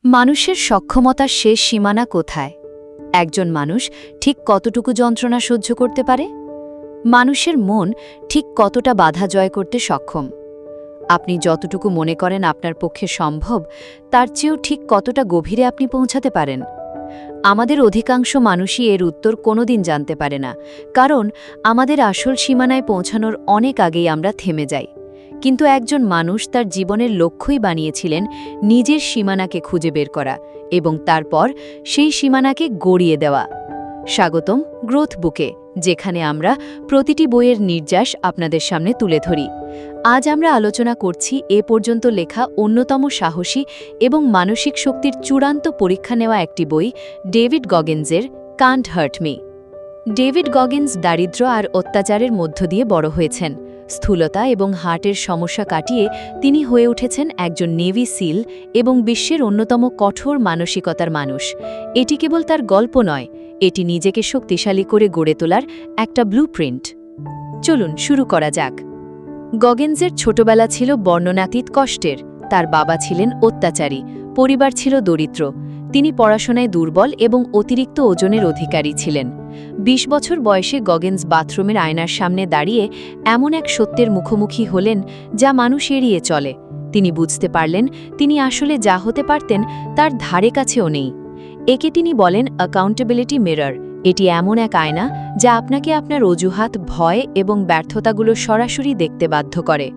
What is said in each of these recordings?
মানুষের সক্ষমতার শেষ সীমানা কোথায়? একজন মানুষ ঠিক কতটুকু যন্ত্রণা সহ্য করতে পারে? মানুষের মন ঠিক কতটা বাধা জয় করতে সক্ষম? আপনি যতটুকু মনে করেন আপনার পক্ষে সম্ভব, তার চেয়েও ঠিক কতটা গভীরে আপনি পৌঁছাতে পারেন? আমাদের অধিকাংশ মানুষই এর উত্তর কোনোদিন জানতে পারে না, কারণ আমাদের আসল সীমানায় পৌঁছানোর অনেক আগেই আমরা থেমে যাই। কিন্তু একজন মানুষ তার জীবনের লক্ষ্যই বানিয়েছিলেন নিজের সীমানাকে খুঁজে বের করা এবং তারপর সেই সীমানাকে গড়িয়ে দেওয়া। স্বাগতম গ্রোথ বুকে, যেখানে আমরা প্রতিটি বইয়ের নির্যাস আপনাদের সামনে তুলে ধরি। আজ আমরা আলোচনা করছি এ পর্যন্ত লেখা অন্যতম সাহসী এবং মানসিক শক্তির চূড়ান্ত পরীক্ষা নেওয়া একটি বই, ডেভিড গগিন্সের can't hurt me. David Goggins দারিদ্র্য আর অত্যাচারের মধ্য দিয়ে বড় হয়েছেন। স্থূলতা এবং হার্টের সমস্যা কাটিয়ে তিনি হয়ে উঠেছেন একজন নেভি সিল এবং বিশ্বের অন্যতম কঠোর মানসিকতার মানুষ। এটি কেবল তার গল্প নয়, এটি নিজেকে শক্তিশালী করে গড়ে তোলার একটা ব্লুপ্রিন্ট। চলুন শুরু করা যাক। গগিন্সের ছোটবেলা ছিল বর্ণনাতীত কষ্টের। তার বাবা ছিলেন অত্যাচারী, পরিবার ছিল দরিদ্র। তিনি পড়াশোনায় দুর্বল এবং অতিরিক্ত ওজনের অধিকারী ছিলেন। ২০ বছর বয়সে গগিন্স বাথরুমের আয়নার সামনে দাঁড়িয়ে এমন এক সত্যের মুখোমুখি হলেন যা মানুষ এড়িয়ে চলে। তিনি বুঝতে পারলেন তিনি আসলে যা হতে পারতেন তার ধারে কাছেও নেই। একে তিনি বলেন অ্যাকাউন্টেবিলিটি মিরর। এটি এমন এক আয়না যা আপনাকে আপনার অজুহাত, ভয় এবং ব্যর্থতাগুলো সরাসরি দেখতে বাধ্য করে।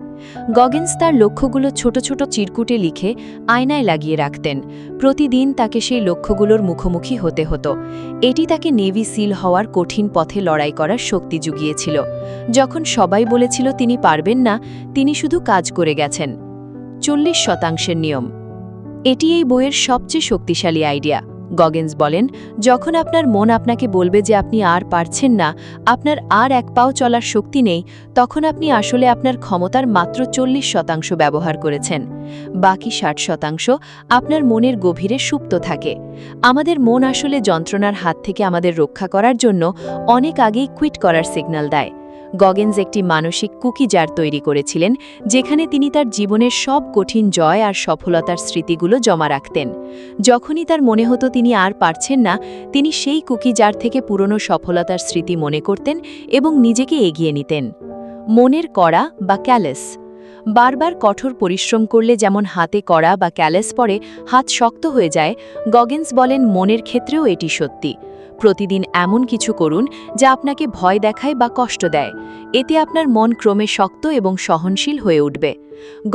গগিন্স তার লক্ষ্যগুলো ছোট ছোট চিরকুটে লিখে আয়নায় লাগিয়ে রাখতেন। প্রতিদিন তাকে সেই লক্ষ্যগুলোর মুখোমুখি হতে হতো। এটি তাকে নেভি সিল হওয়ার কঠিন পথে লড়াই করার শক্তি জুগিয়েছিল। যখন সবাই বলেছিল তিনি পারবেন না, তিনি শুধু কাজ করে গেছেন। 40% নিয়ম। এটি এই বইয়ের সবচেয়ে শক্তিশালী আইডিয়া। গগিন্স বলেন, যখন আপনার মন আপনাকে বলবে যে আপনি আর পারছেন না, আপনার আর এক পাও চলার শক্তি নেই, তখন আপনি আসলে আপনার ক্ষমতার মাত্র 40% ব্যবহার করেছেন। বাকি 60% আপনার মনের গভীরে সুপ্ত থাকে। আমাদের মন আসলে যন্ত্রণার হাত থেকে আমাদের রক্ষা করার জন্য অনেক আগেই কুইট করার সিগন্যাল দেয়। গগিন্স একটি মানসিক কুকি জার তৈরি করেছিলেন, যেখানে তিনি তার জীবনের সব কঠিন জয় আর সফলতার স্মৃতিগুলো জমা রাখতেন। যখনই তার মনে হতো তিনি আর পারছেন না, তিনি সেই কুকি জার থেকে পুরনো সফলতার স্মৃতি মনে করতেন এবং নিজেকে এগিয়ে নিতেন। মনের কড়া বা ক্যালেস। বারবার কঠোর পরিশ্রম করলে যেমন হাতে কড়া বা ক্যালেস পড়ে, হাত শক্ত হয়ে যায়, গগিন্স বলেন মনের ক্ষেত্রেও এটি সত্যি। প্রতিদিন এমন কিছু করুন যা আপনাকে ভয় দেখায় বা কষ্ট দেয়। এতে আপনার মন ক্রমে শক্ত এবং সহনশীল হয়ে উঠবে।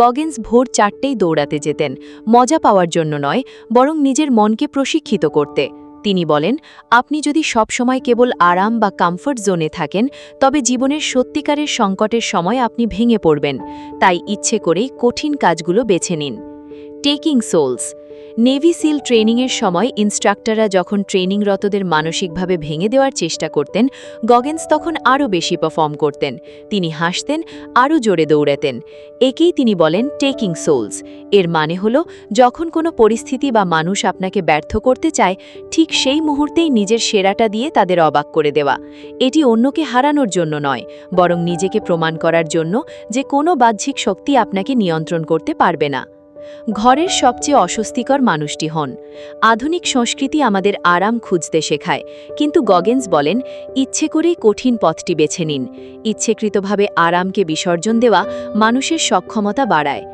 গগিন্স ভোর 4টেই দৌড়াতে যেতেন, মজা পাওয়ার জন্য নয়, বরং নিজের মনকে প্রশিক্ষিত করতে। তিনি বলেন, আপনি যদি সবসময় কেবল আরাম বা কমফর্ট জোনে থাকেন, তবে জীবনের সত্যিকারের সংকটের সময় আপনি ভেঙে পড়বেন। তাই ইচ্ছে করেই কঠিন কাজগুলো বেছে নিন। Taking sols. নেভি সিল ট্রেনিংয়ের সময় ইনস্ট্রাক্টররা যখন ট্রেনিংরতদের মানসিকভাবে ভেঙে দেওয়ার চেষ্টা করতেন, গগিন্স তখন আরও বেশি পারফর্ম করতেন। তিনি হাসতেন, আরও জোরে দৌড়াতেন। একেই তিনি বলেন টেকিং সোলস। এর মানে হলো, যখন কোনো পরিস্থিতি বা মানুষ আপনাকে ব্যর্থ করতে চায়, ঠিক সেই মুহূর্তেই নিজের সেরাটা দিয়ে তাদের অবাক করে দেওয়া। এটি অন্যকে হারানোর জন্য নয়, বরং নিজেকে প্রমাণ করার জন্য যে কোনো বাহ্যিক শক্তি আপনাকে নিয়ন্ত্রণ করতে পারবে না। ঘরের সবচেয়ে অস্বস্তিকর মানুষটি হন। আধুনিক সংস্কৃতি আমাদের আরাম খুঁজতে শেখায়, কিন্তু গগিন্স বলেন ইচ্ছে করেই কঠিন পথটি বেছে নিন। ইচ্ছেকৃতভাবে আরামকে বিসর্জন দেওয়া মানুষের সক্ষমতা বাড়ায়।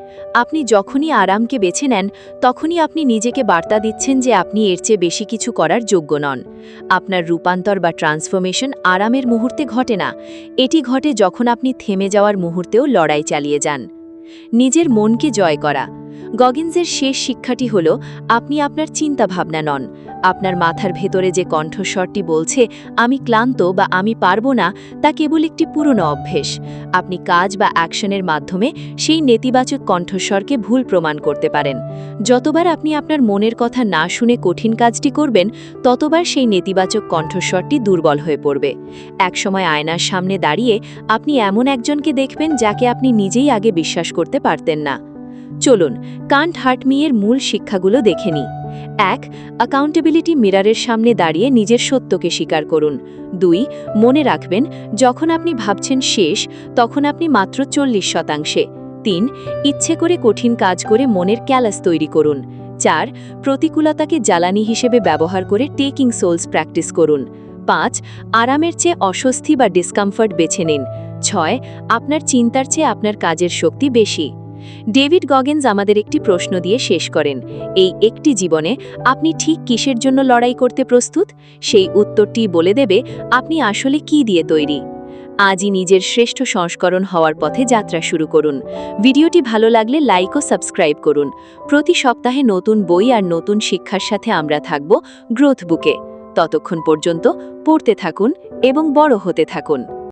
আপনি যখনই আরামকে বেছে নেন, তখনই আপনি নিজেকে বার্তা দিচ্ছেন যে আপনি এর চেয়ে বেশি কিছু করার যোগ্য নন। আপনার রূপান্তর বা ট্রান্সফরমেশন আরামের মুহূর্তে ঘটে না, এটি ঘটে যখন আপনি থেমে যাওয়ার মুহূর্তেও লড়াই চালিয়ে যান। নিজের মনকে জয় করা। গগিন্সের শেষ শিক্ষাটি হল, আপনি আপনার চিন্তাভাবনা নন। আপনার মাথার ভেতরে যে কণ্ঠস্বরটি বলছে আমি ক্লান্ত বা আমি পারবো না, তা কেবল একটি পুরনো অভ্যেস। আপনি কাজ বা অ্যাকশনের মাধ্যমে সেই নেতিবাচক কণ্ঠস্বরকে ভুল প্রমাণ করতে পারেন। যতবার আপনি আপনার মনের কথা না শুনে কঠিন কাজটি করবেন, ততবার সেই নেতিবাচক কণ্ঠস্বরটি দুর্বল হয়ে পড়বে। একসময় আয়নার সামনে দাঁড়িয়ে আপনি এমন একজনকে দেখবেন যাকে আপনি নিজেই আগে বিশ্বাস করতে পারতেন না। চলুন কান্ট হার্ট মি এর মূল শিক্ষাগুলো দেখে নিই। 1. অ্যাকাউন্টেবিলিটি মিররের সামনে দাঁড়িয়ে নিজের সত্যকে স্বীকার করুন। 2. মনে রাখবেন, যখন আপনি ভাবছেন শেষ, তখন আপনি মাত্র 40%। 3. ইচ্ছে করে কঠিন কাজ করে মনের ক্যালাস তৈরি করুন। 4. প্রতিকূলতাকে জ্বালানি হিসেবে ব্যবহার করে টেকিং সোলস প্র্যাকটিস করুন। 5. আরামের চেয়ে অস্বস্তি বা ডিসকমফর্ট বেছে নিন। 6. আপনার চিন্তার চেয়ে আপনার কাজের শক্তি বেশি। ডেভিড গগিন্স আমাদের একটি প্রশ্ন দিয়ে শেষ করেন, এই একটি জীবনে আপনি ঠিক কিসের জন্য লড়াই করতে প্রস্তুত? সেই উত্তরটি বলে দেবে আপনি আসলে কি দিয়ে তৈরি। আজই নিজের শ্রেষ্ঠ সংস্করণ হওয়ার পথে যাত্রা শুরু করুন। ভিডিওটি ভালো লাগলে লাইক ও সাবস্ক্রাইব করুন। প্রতি সপ্তাহে নতুন বই আর নতুন শিক্ষার সাথে আমরা থাকব গ্রোথ বুকে। ততক্ষণ পর্যন্ত পড়তে থাকুন এবং বড় হতে থাকুন।